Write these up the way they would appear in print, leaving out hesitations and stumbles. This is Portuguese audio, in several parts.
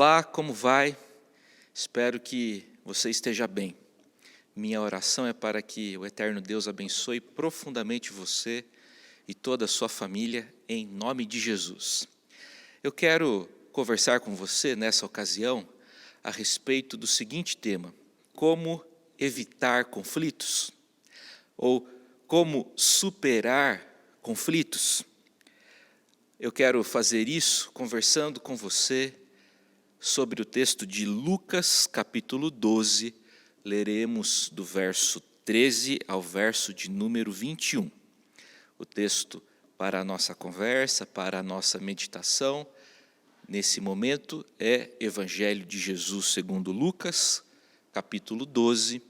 Olá, como vai? Espero que você esteja bem. Minha oração é para que o eterno Deus abençoe profundamente você e toda a sua família, em nome de Jesus. Eu quero conversar com você nessa ocasião a respeito do seguinte tema: como evitar conflitos? Ou como superar conflitos? Eu quero fazer isso conversando com você sobre o texto de Lucas, capítulo 12, leremos do verso 13 ao verso de número 21. O texto para a nossa conversa, para a nossa meditação, nesse momento, é Evangelho de Jesus segundo Lucas, capítulo 12,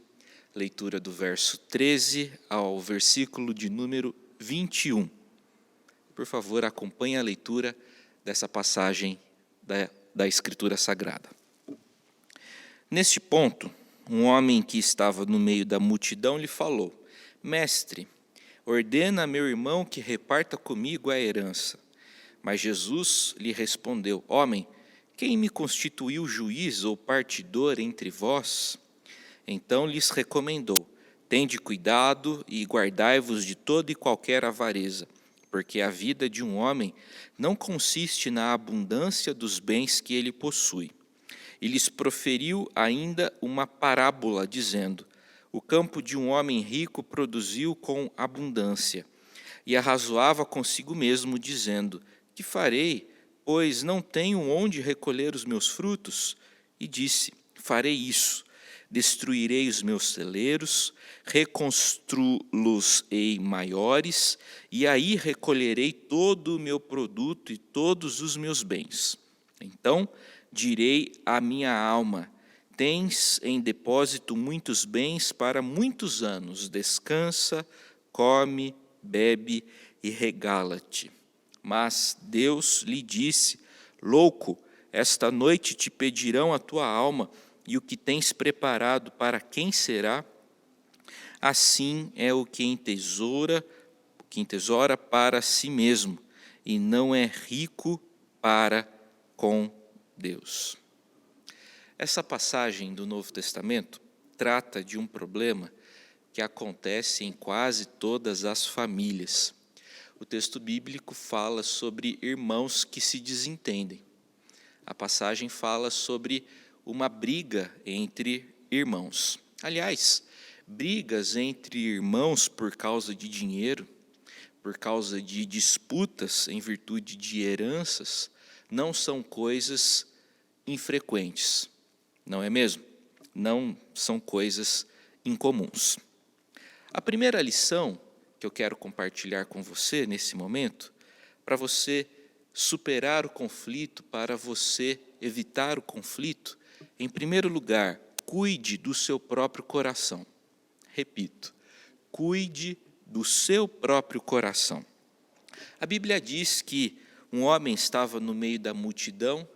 leitura do verso 13 ao versículo de número 21. Por favor, acompanhe a leitura dessa passagem da Escritura Sagrada. Neste ponto, um homem que estava no meio da multidão lhe falou: Mestre, ordena a meu irmão que reparta comigo a herança. Mas Jesus lhe respondeu: Homem, quem me constituiu juiz ou partidor entre vós? Então lhes recomendou: Tende cuidado e guardai-vos de toda e qualquer avareza, porque a vida de um homem não consiste na abundância dos bens que ele possui. E lhes proferiu ainda uma parábola, dizendo: O campo de um homem rico produziu com abundância. E arrazoava consigo mesmo, dizendo: Que farei, pois não tenho onde recolher os meus frutos? E disse: Farei isso. Destruirei os meus celeiros, reconstruí-los-ei maiores, e aí recolherei todo o meu produto e todos os meus bens. Então direi à minha alma: Tens em depósito muitos bens para muitos anos, descansa, come, bebe e regala-te. Mas Deus lhe disse: Louco, esta noite te pedirão a tua alma, e o que tens preparado para quem será? Assim é o que entesoura para si mesmo, e não é rico para com Deus. Essa passagem do Novo Testamento trata de um problema que acontece em quase todas as famílias. O texto bíblico fala sobre irmãos que se desentendem. A passagem fala sobre uma briga entre irmãos. Aliás, brigas entre irmãos por causa de dinheiro, por causa de disputas em virtude de heranças, não são coisas infrequentes, não é mesmo? Não são coisas incomuns. A primeira lição que eu quero compartilhar com você nesse momento, para você superar o conflito, para você evitar o conflito, em primeiro lugar, cuide do seu próprio coração. Repito, cuide do seu próprio coração. A Bíblia diz que um homem estava no meio da multidão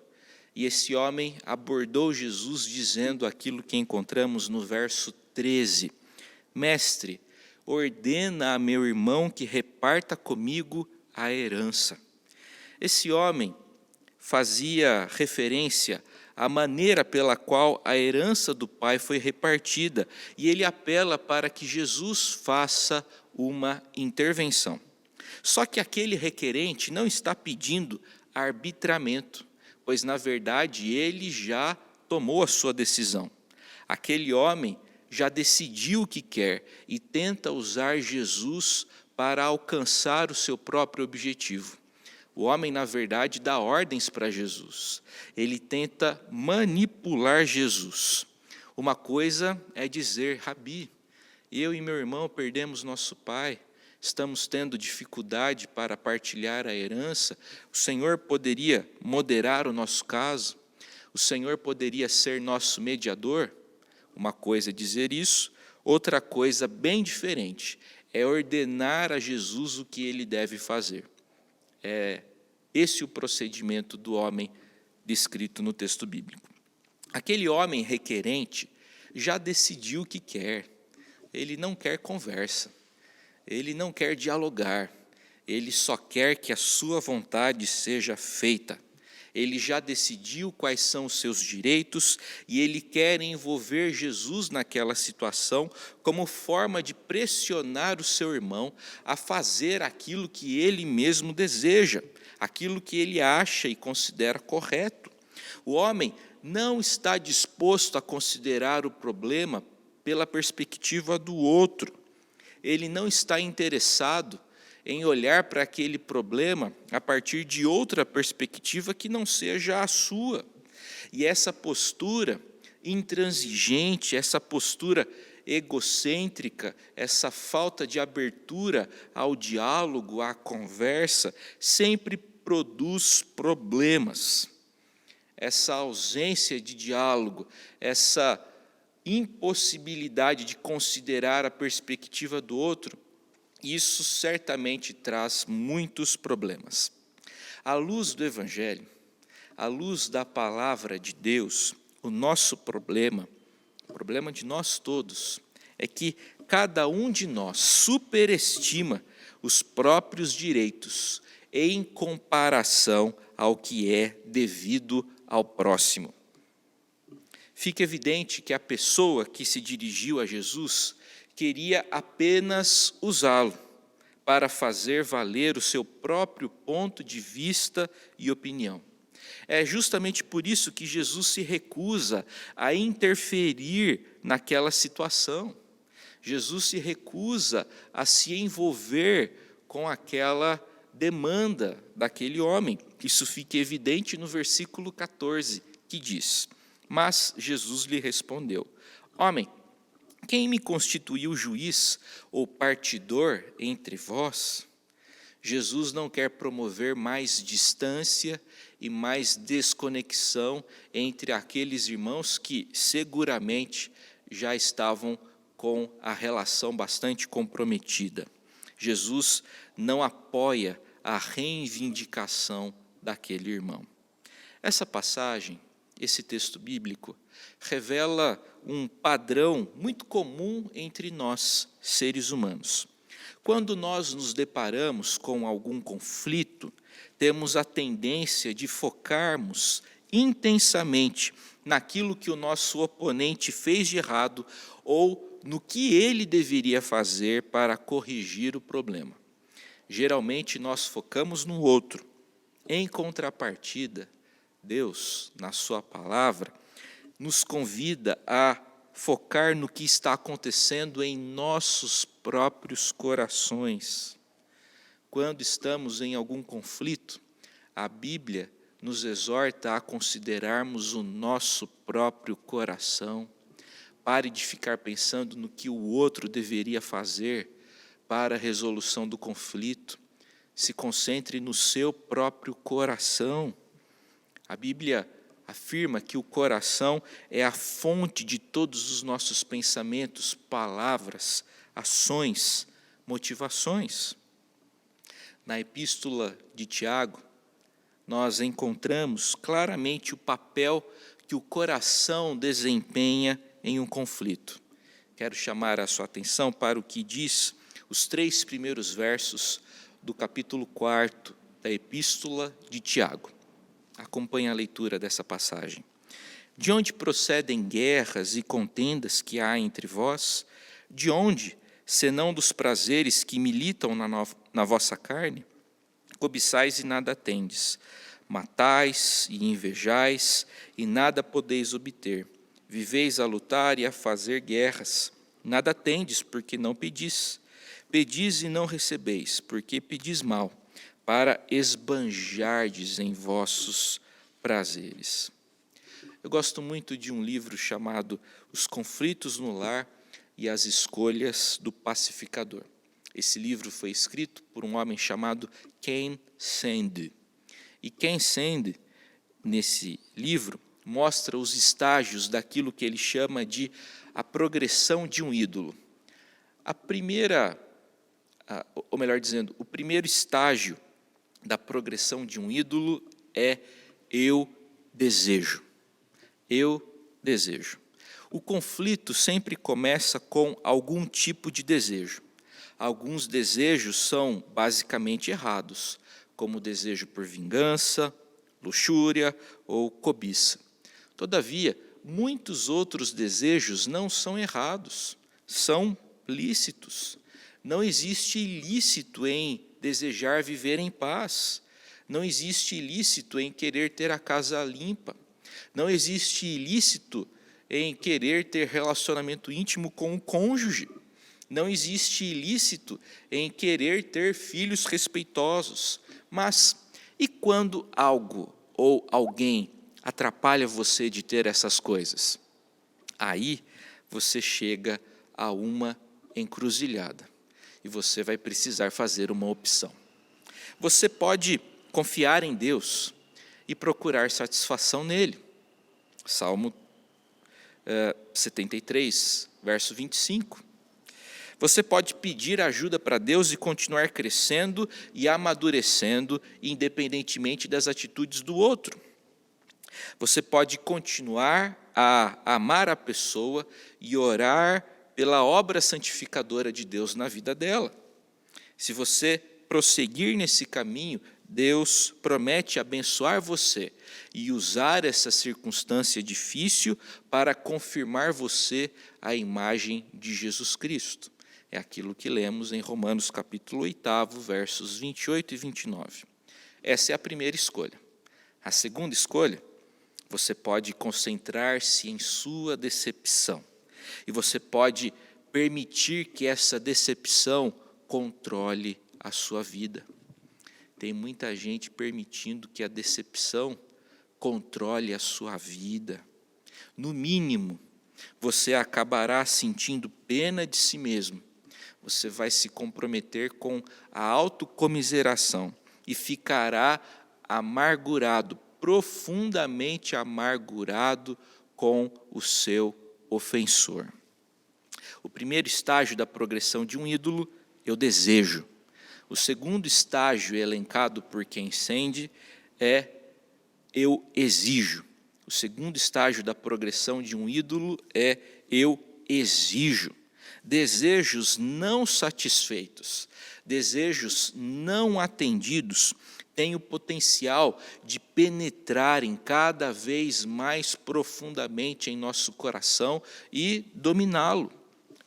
e esse homem abordou Jesus dizendo aquilo que encontramos no verso 13. Mestre, ordena a meu irmão que reparta comigo a herança. Esse homem fazia referência à maneira pela qual a herança do pai foi repartida, e ele apela para que Jesus faça uma intervenção. Só que aquele requerente não está pedindo arbitramento, pois, na verdade, ele já tomou a sua decisão. Aquele homem já decidiu o que quer e tenta usar Jesus para alcançar o seu próprio objetivo. O homem, na verdade, dá ordens para Jesus. Ele tenta manipular Jesus. Uma coisa é dizer: Rabi, eu e meu irmão perdemos nosso pai, estamos tendo dificuldade para partilhar a herança. O Senhor poderia moderar o nosso caso? O Senhor poderia ser nosso mediador? Uma coisa é dizer isso, outra coisa bem diferente é ordenar a Jesus o que ele deve fazer. É esse o procedimento do homem descrito no texto bíblico. Aquele homem requerente já decidiu o que quer. Ele não quer conversa, ele não quer dialogar, ele só quer que a sua vontade seja feita. Ele já decidiu quais são os seus direitos e ele quer envolver Jesus naquela situação como forma de pressionar o seu irmão a fazer aquilo que ele mesmo deseja, aquilo que ele acha e considera correto. O homem não está disposto a considerar o problema pela perspectiva do outro. Ele não está interessado em olhar para aquele problema a partir de outra perspectiva que não seja a sua. E essa postura intransigente, essa postura egocêntrica, essa falta de abertura ao diálogo, à conversa, sempre produz problemas. Essa ausência de diálogo, essa impossibilidade de considerar a perspectiva do outro, isso certamente traz muitos problemas. À luz do Evangelho, à luz da palavra de Deus, o nosso problema, o problema de nós todos, é que cada um de nós superestima os próprios direitos em comparação ao que é devido ao próximo. Fica evidente que a pessoa que se dirigiu a Jesus queria apenas usá-lo para fazer valer o seu próprio ponto de vista e opinião. É justamente por isso que Jesus se recusa a interferir naquela situação. Jesus se recusa a se envolver com aquela demanda daquele homem. Isso fica evidente no versículo 14, que diz: mas Jesus lhe respondeu: homem, quem me constituiu juiz ou partidor entre vós? Jesus não quer promover mais distância e mais desconexão entre aqueles irmãos que seguramente já estavam com a relação bastante comprometida. Jesus não apoia a reivindicação daquele irmão. Essa passagem, esse texto bíblico, revela um padrão muito comum entre nós, seres humanos. Quando nós nos deparamos com algum conflito, temos a tendência de focarmos intensamente naquilo que o nosso oponente fez de errado ou no que ele deveria fazer para corrigir o problema. Geralmente nós focamos no outro. Em contrapartida, Deus, na sua palavra, nos convida a focar no que está acontecendo em nossos próprios corações. Quando estamos em algum conflito, a Bíblia nos exorta a considerarmos o nosso próprio coração. Pare de ficar pensando no que o outro deveria fazer para a resolução do conflito. Se concentre no seu próprio coração. A Bíblia afirma que o coração é a fonte de todos os nossos pensamentos, palavras, ações, motivações. Na epístola de Tiago, nós encontramos claramente o papel que o coração desempenha em um conflito. Quero chamar a sua atenção para o que diz os 3 primeiros versos do capítulo 4 da epístola de Tiago. Acompanhe a leitura dessa passagem. De onde procedem guerras e contendas que há entre vós? De onde, senão dos prazeres que militam na vossa carne? Cobiçais e nada tendes. Matais e invejais e nada podeis obter. Viveis a lutar e a fazer guerras. Nada tendes, porque não pedis. Pedis e não recebeis, porque pedis mal, para esbanjardes em vossos prazeres. Eu gosto muito de um livro chamado Os Conflitos no Lar e as Escolhas do Pacificador. Esse livro foi escrito por um homem chamado Ken Sande. E Ken Sande, nesse livro, mostra os estágios daquilo que ele chama de a progressão de um ídolo. O primeiro estágio da progressão de um ídolo é eu desejo. Eu desejo. O conflito sempre começa com algum tipo de desejo. Alguns desejos são basicamente errados, como o desejo por vingança, luxúria ou cobiça. Todavia, muitos outros desejos não são errados, são lícitos. Não existe ilícito em desejar viver em paz. Não existe ilícito em querer ter a casa limpa. Não existe ilícito em querer ter relacionamento íntimo com o cônjuge. Não existe ilícito em querer ter filhos respeitosos. Mas e quando algo ou alguém atrapalha você de ter essas coisas? Aí você chega a uma encruzilhada e você vai precisar fazer uma opção. Você pode confiar em Deus e procurar satisfação nele. Salmo 73, verso 25. Você pode pedir ajuda para Deus e continuar crescendo e amadurecendo, independentemente das atitudes do outro. Você pode continuar a amar a pessoa e orar pela obra santificadora de Deus na vida dela. Se você prosseguir nesse caminho, Deus promete abençoar você e usar essa circunstância difícil para confirmar você à imagem de Jesus Cristo. É aquilo que lemos em Romanos capítulo 8, versos 28 e 29. Essa é a primeira escolha. A segunda escolha, você pode concentrar-se em sua decepção. E você pode permitir que essa decepção controle a sua vida. Tem muita gente permitindo que a decepção controle a sua vida. No mínimo, você acabará sentindo pena de si mesmo. Você vai se comprometer com a autocomiseração e ficará amargurado, profundamente amargurado com o seu ofensor. O primeiro estágio da progressão de um ídolo, eu desejo. O segundo estágio elencado por Ken Sande é eu exijo. O segundo estágio da progressão de um ídolo é eu exijo. Desejos não satisfeitos, desejos não atendidos têm o potencial de penetrarem cada vez mais profundamente em nosso coração e dominá-lo.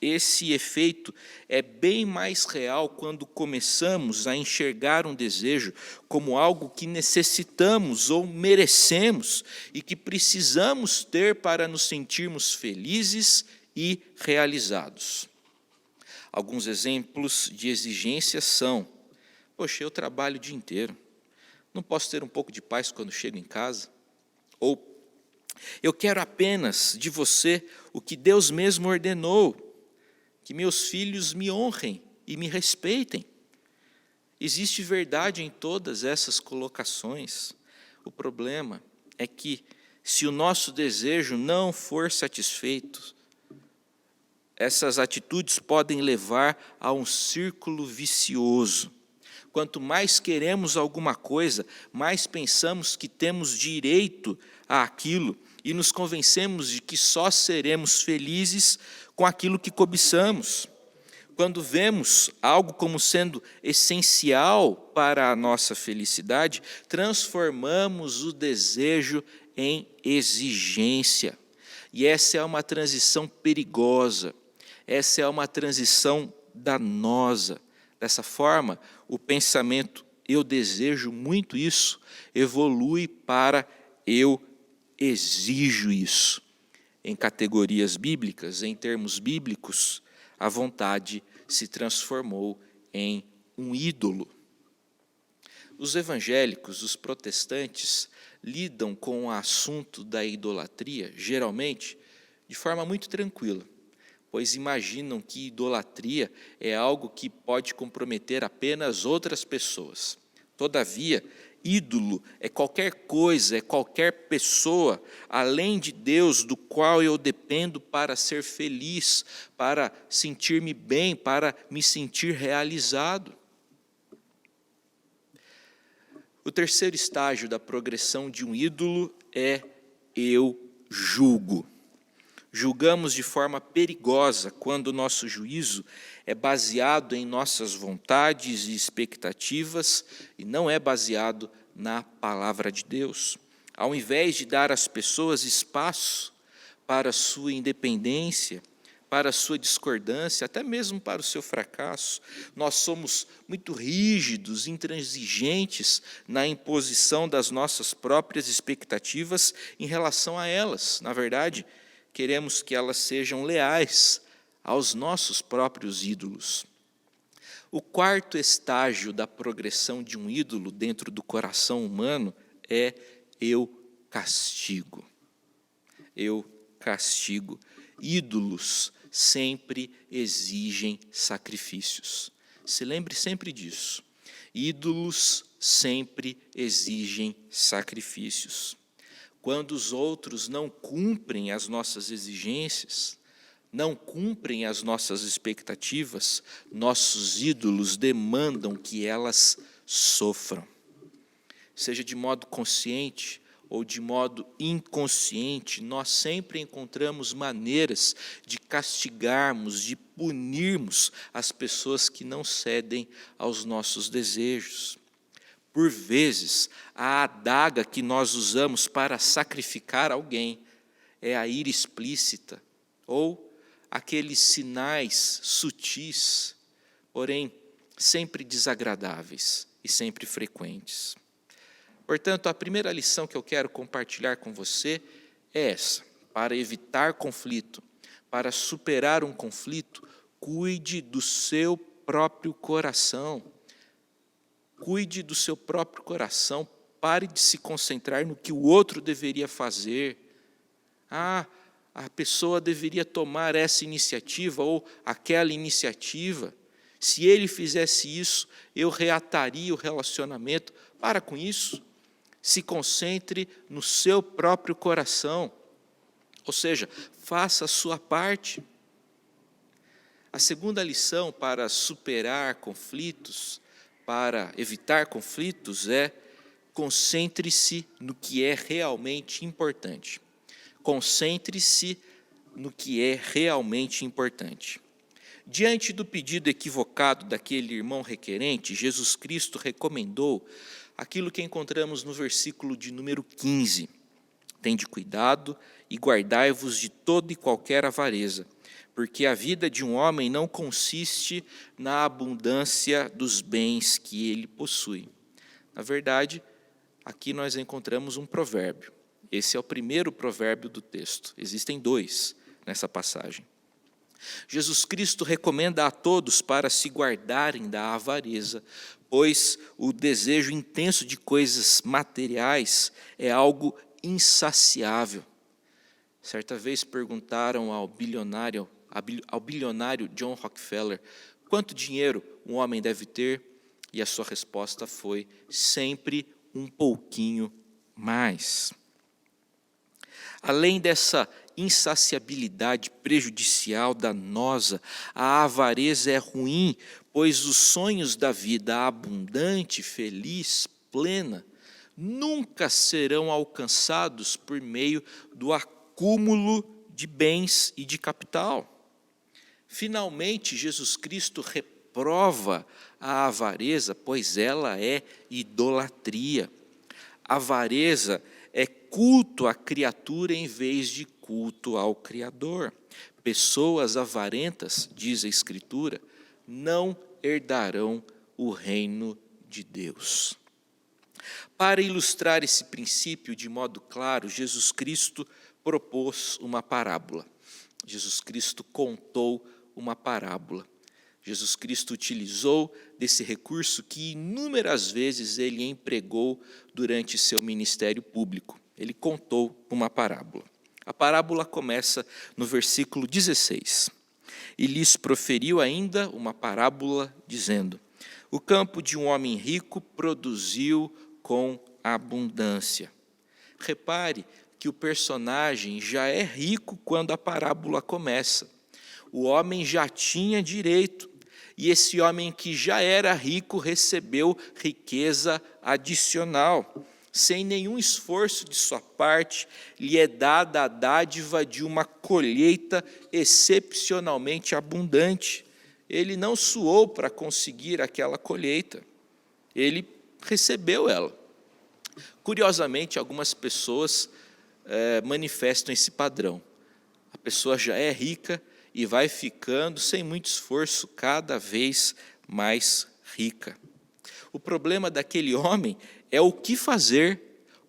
Esse efeito é bem mais real quando começamos a enxergar um desejo como algo que necessitamos ou merecemos e que precisamos ter para nos sentirmos felizes e realizados. Alguns exemplos de exigências são: poxa, eu trabalho o dia inteiro, não posso ter um pouco de paz quando chego em casa? Ou, eu quero apenas de você o que Deus mesmo ordenou, que meus filhos me honrem e me respeitem. Existe verdade em todas essas colocações. O problema é que, se o nosso desejo não for satisfeito, essas atitudes podem levar a um círculo vicioso. Quanto mais queremos alguma coisa, mais pensamos que temos direito àquilo e nos convencemos de que só seremos felizes com aquilo que cobiçamos. Quando vemos algo como sendo essencial para a nossa felicidade, transformamos o desejo em exigência. E essa é uma transição perigosa, essa é uma transição danosa. Dessa forma, o pensamento "eu desejo muito isso" evolui para "eu exijo isso". Em categorias bíblicas, em termos bíblicos, a vontade se transformou em um ídolo. Os evangélicos, os protestantes, lidam com o assunto da idolatria, geralmente, de forma muito tranquila, pois imaginam que idolatria é algo que pode comprometer apenas outras pessoas. Todavia, ídolo é qualquer coisa, é qualquer pessoa, além de Deus, do qual eu dependo para ser feliz, para sentir-me bem, para me sentir realizado. O terceiro estágio da progressão de um ídolo é eu julgo. Julgamos de forma perigosa quando o nosso juízo é baseado em nossas vontades e expectativas e não é baseado na palavra de Deus. Ao invés de dar às pessoas espaço para a sua independência, para a sua discordância, até mesmo para o seu fracasso, nós somos muito rígidos, intransigentes na imposição das nossas próprias expectativas em relação a elas. Na verdade, queremos que elas sejam leais aos nossos próprios ídolos. O quarto estágio da progressão de um ídolo dentro do coração humano é eu castigo. Eu castigo. Ídolos sempre exigem sacrifícios. Se lembre sempre disso. Ídolos sempre exigem sacrifícios. Quando os outros não cumprem as nossas exigências, não cumprem as nossas expectativas, nossos ídolos demandam que elas sofram. Seja de modo consciente ou de modo inconsciente, nós sempre encontramos maneiras de castigarmos, de punirmos as pessoas que não cedem aos nossos desejos. Por vezes, a adaga que nós usamos para sacrificar alguém é a ira explícita, ou aqueles sinais sutis, porém sempre desagradáveis e sempre frequentes. Portanto, a primeira lição que eu quero compartilhar com você é essa: para evitar conflito, para superar um conflito, cuide do seu próprio coração. Cuide do seu próprio coração, pare de se concentrar no que o outro deveria fazer. A pessoa deveria tomar essa iniciativa ou aquela iniciativa. Se ele fizesse isso, eu reataria o relacionamento. Para com isso. Se concentre no seu próprio coração. Ou seja, faça a sua parte. A segunda lição para superar conflitos, para evitar conflitos, é concentre-se no que é realmente importante. Concentre-se no que é realmente importante. Diante do pedido equivocado daquele irmão requerente, Jesus Cristo recomendou aquilo que encontramos no versículo de número 15. Tende cuidado e guardai-vos de toda e qualquer avareza, porque a vida de um homem não consiste na abundância dos bens que ele possui. Na verdade, aqui nós encontramos um provérbio. Esse é o primeiro provérbio do texto. Existem dois nessa passagem. Jesus Cristo recomenda a todos para se guardarem da avareza, pois o desejo intenso de coisas materiais é algo insaciável. Certa vez perguntaram ao bilionário John Rockefeller quanto dinheiro um homem deve ter, e a sua resposta foi: sempre um pouquinho mais. Além dessa insaciabilidade prejudicial, danosa, a avareza é ruim, pois os sonhos da vida abundante, feliz, plena, nunca serão alcançados por meio do acúmulo de bens e de capital. Finalmente, Jesus Cristo reprova a avareza, pois ela é idolatria. Avareza é culto à criatura em vez de culto ao Criador. Pessoas avarentas, diz a Escritura, não herdarão o reino de Deus. Para ilustrar esse princípio de modo claro, Jesus Cristo propôs uma parábola. Jesus Cristo contou uma parábola. Jesus Cristo utilizou desse recurso que inúmeras vezes ele empregou durante seu ministério público. Ele contou uma parábola. A parábola começa no versículo 16. E lhes proferiu ainda uma parábola, dizendo: o campo de um homem rico produziu com abundância. Repare que o personagem já é rico quando a parábola começa. O homem já tinha direito, e esse homem que já era rico recebeu riqueza adicional. Sem nenhum esforço de sua parte, lhe é dada a dádiva de uma colheita excepcionalmente abundante. Ele não suou para conseguir aquela colheita, ele recebeu ela. Curiosamente, algumas pessoas manifestam esse padrão. A pessoa já é rica e vai ficando, sem muito esforço, cada vez mais rica. O problema daquele homem é o que fazer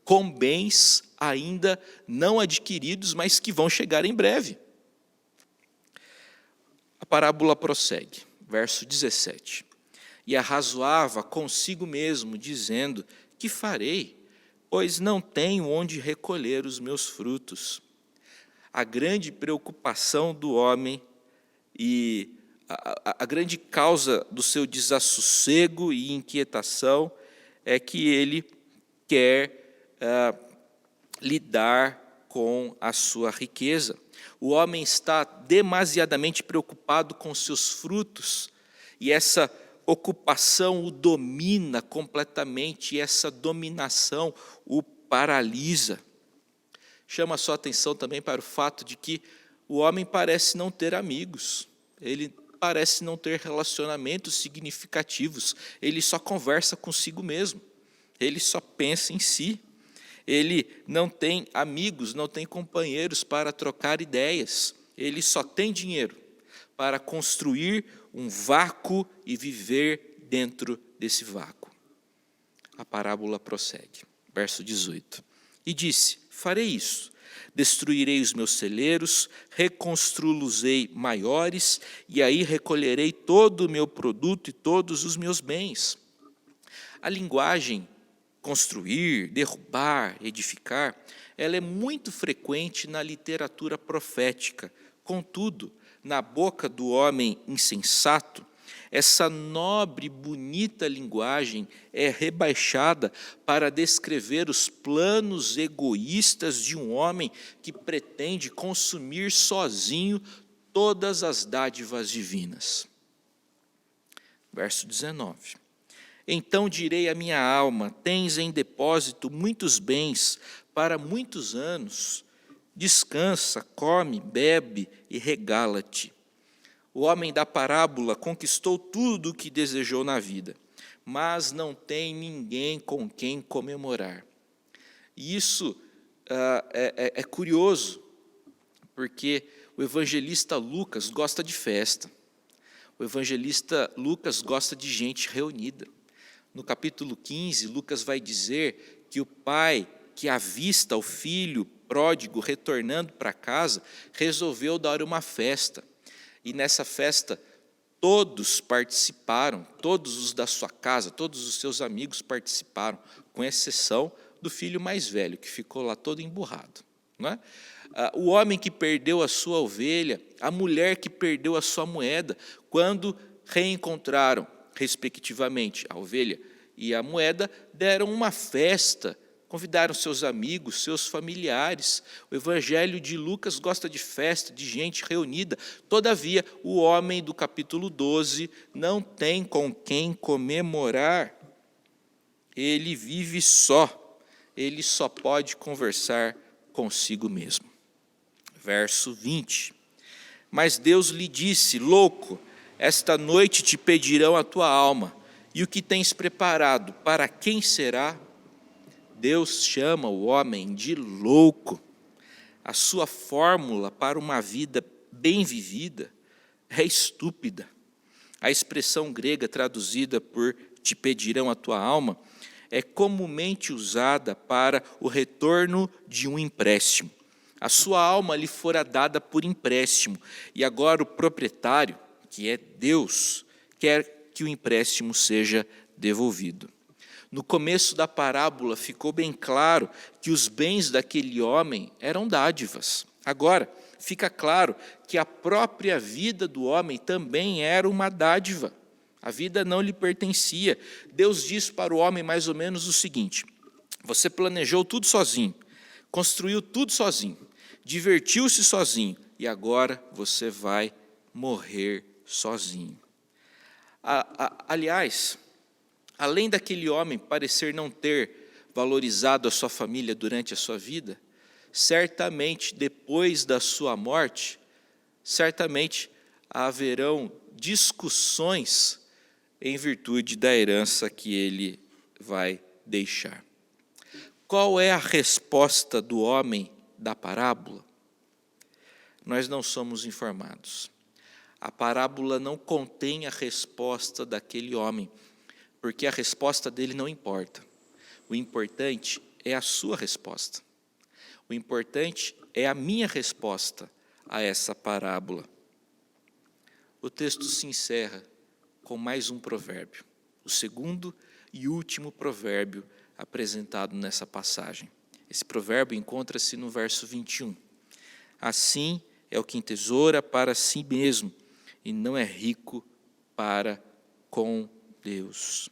com bens ainda não adquiridos, mas que vão chegar em breve. A parábola prossegue, verso 17. E arrazoava consigo mesmo, dizendo: que farei? Pois não tenho onde recolher os meus frutos. A grande preocupação do homem e a grande causa do seu desassossego e inquietação é que ele quer lidar com a sua riqueza. O homem está demasiadamente preocupado com seus frutos, e essa ocupação o domina completamente, e essa dominação o paralisa. Chama a sua atenção também para o fato de que o homem parece não ter amigos, ele parece não ter relacionamentos significativos, ele só conversa consigo mesmo, ele só pensa em si, ele não tem amigos, não tem companheiros para trocar ideias, ele só tem dinheiro para construir um vácuo e viver dentro desse vácuo. A parábola prossegue, verso 18. E disse: farei isso, destruirei os meus celeiros, reconstruí-los-ei maiores, e aí recolherei todo o meu produto e todos os meus bens. A linguagem construir, derrubar, edificar, ela é muito frequente na literatura profética. Contudo, na boca do homem insensato, essa nobre e bonita linguagem é rebaixada para descrever os planos egoístas de um homem que pretende consumir sozinho todas as dádivas divinas. Verso 19. Então direi à minha alma: tens em depósito muitos bens para muitos anos, descansa, come, bebe e regala-te. O homem da parábola conquistou tudo o que desejou na vida, mas não tem ninguém com quem comemorar. E isso é curioso, porque o evangelista Lucas gosta de festa. O evangelista Lucas gosta de gente reunida. No capítulo 15, Lucas vai dizer que o pai que avista o filho pródigo retornando para casa resolveu dar uma festa. E nessa festa todos participaram, todos os da sua casa, todos os seus amigos participaram, com exceção do filho mais velho, que ficou lá todo emburrado. Não é? O homem que perdeu a sua ovelha, a mulher que perdeu a sua moeda, quando reencontraram, respectivamente, a ovelha e a moeda, deram uma festa, convidaram seus amigos, seus familiares. O evangelho de Lucas gosta de festa, de gente reunida. Todavia, o homem do capítulo 12 não tem com quem comemorar. Ele vive só, ele só pode conversar consigo mesmo. Verso 20. Mas Deus lhe disse: louco, esta noite te pedirão a tua alma, e o que tens preparado, para quem será? Deus chama o homem de louco. A sua fórmula para uma vida bem vivida é estúpida. A expressão grega traduzida por te pedirão a tua alma é comumente usada para o retorno de um empréstimo. A sua alma lhe fora dada por empréstimo, e agora o proprietário, que é Deus, quer que o empréstimo seja devolvido. No começo da parábola ficou bem claro que os bens daquele homem eram dádivas. Agora, fica claro que a própria vida do homem também era uma dádiva. A vida não lhe pertencia. Deus diz para o homem mais ou menos o seguinte: você planejou tudo sozinho, construiu tudo sozinho, divertiu-se sozinho, e agora você vai morrer sozinho. Aliás, além daquele homem parecer não ter valorizado a sua família durante a sua vida, certamente depois da sua morte, certamente haverão discussões em virtude da herança que ele vai deixar. Qual é a resposta do homem da parábola? Nós não somos informados. A parábola não contém a resposta daquele homem, porque a resposta dele não importa. O importante é a sua resposta. O importante é a minha resposta a essa parábola. O texto se encerra com mais um provérbio, o segundo e último provérbio apresentado nessa passagem. Esse provérbio encontra-se no verso 21. Assim é o que entesoura para si mesmo e não é rico para com Deus.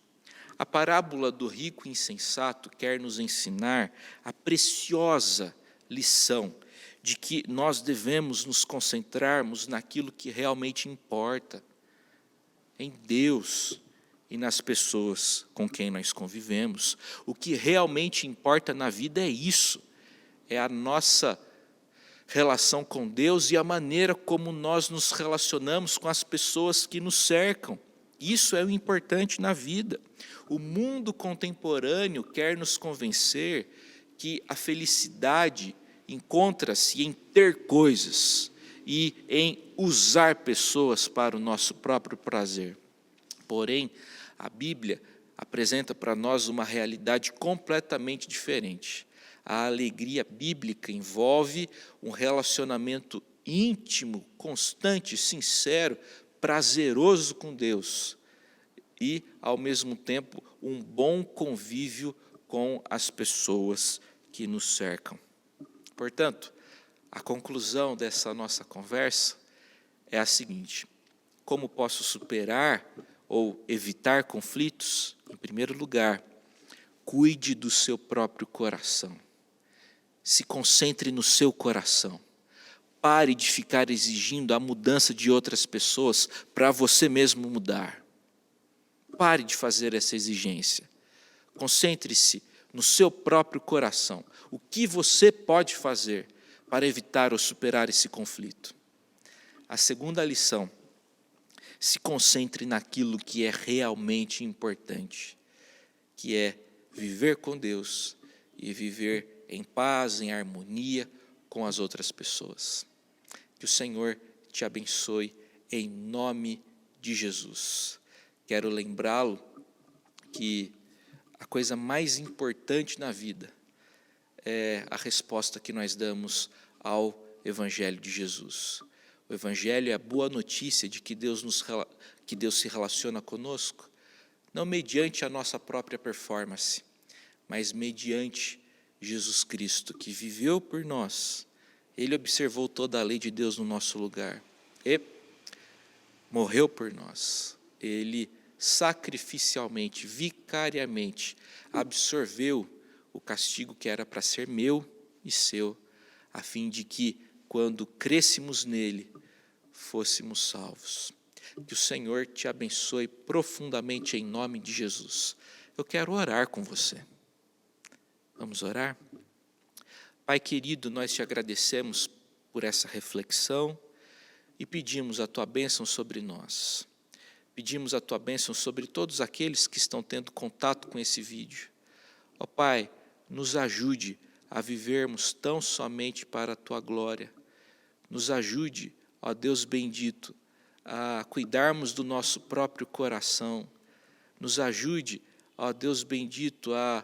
A parábola do rico insensato quer nos ensinar a preciosa lição de que nós devemos nos concentrarmos naquilo que realmente importa, em Deus e nas pessoas com quem nós convivemos. O que realmente importa na vida é isso, é a nossa relação com Deus e a maneira como nós nos relacionamos com as pessoas que nos cercam. Isso é o importante na vida. O mundo contemporâneo quer nos convencer que a felicidade encontra-se em ter coisas e em usar pessoas para o nosso próprio prazer. Porém, a Bíblia apresenta para nós uma realidade completamente diferente. A alegria bíblica envolve um relacionamento íntimo, constante, sincero, prazeroso com Deus e, ao mesmo tempo, um bom convívio com as pessoas que nos cercam. Portanto, a conclusão dessa nossa conversa é a seguinte: como posso superar ou evitar conflitos? Em primeiro lugar, cuide do seu próprio coração. Se concentre no seu coração. Pare de ficar exigindo a mudança de outras pessoas para você mesmo mudar. Pare de fazer essa exigência. Concentre-se no seu próprio coração. O que você pode fazer para evitar ou superar esse conflito? A segunda lição: se concentre naquilo que é realmente importante, que é viver com Deus e viver em paz, em harmonia com as outras pessoas. Que o Senhor te abençoe em nome de Jesus. Quero lembrá-lo que a coisa mais importante na vida é a resposta que nós damos ao Evangelho de Jesus. O Evangelho é a boa notícia de que Deus se relaciona conosco, não mediante a nossa própria performance, mas mediante Jesus Cristo, que viveu por nós. Ele observou toda a lei de Deus no nosso lugar e morreu por nós. Ele sacrificialmente, vicariamente, absorveu o castigo que era para ser meu e seu, a fim de que, quando crescemos nele, fôssemos salvos. Que o Senhor te abençoe profundamente em nome de Jesus. Eu quero orar com você. Vamos orar? Pai querido, nós te agradecemos por essa reflexão e pedimos a tua bênção sobre nós. Pedimos a tua bênção sobre todos aqueles que estão tendo contato com esse vídeo. Ó Pai, nos ajude a vivermos tão somente para a tua glória. Nos ajude, ó Deus bendito, a cuidarmos do nosso próprio coração. Nos ajude, ó Deus bendito, a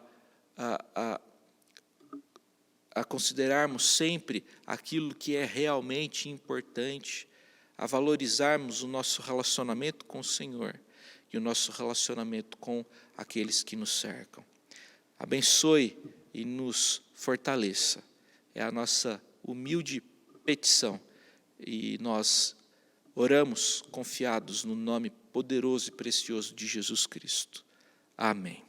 considerarmos sempre aquilo que é realmente importante, a valorizarmos o nosso relacionamento com o Senhor e o nosso relacionamento com aqueles que nos cercam. Abençoe e nos fortaleça. É a nossa humilde petição e nós oramos confiados no nome poderoso e precioso de Jesus Cristo. Amém.